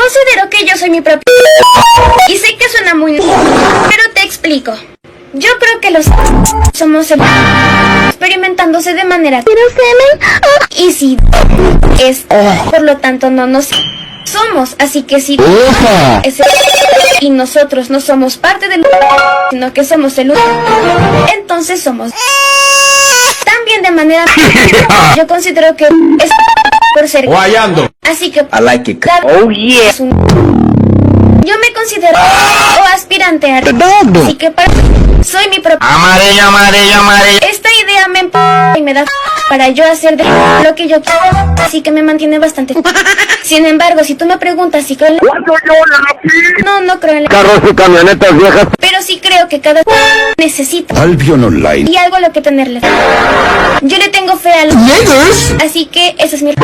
considero que yo soy mi propio... Y sé que suena muy... Pero te explico. Yo creo que los... somos... experimentándose de manera... Y si... es... Por lo tanto no nos... somos, así que si... ese... y nosotros no somos parte del... sino que somos el... entonces somos... también de manera... yo considero que... es... por ser... guayando. Así que... I like it. Oh yeah. Yo me considero... o aspirante a... así que para... soy mi propio... Amarillo, amarillo, amarillo. Esta idea me y me da para yo hacer de lo que yo quiero, así que me mantiene bastante. Sin embargo, si tú me preguntas si creo en la... no creo en la... Carros y camionetas viejas. Pero sí creo que cada necesita Albion Online. y algo a lo que tenerle. Yo le tengo fe a los... así que esa es mi...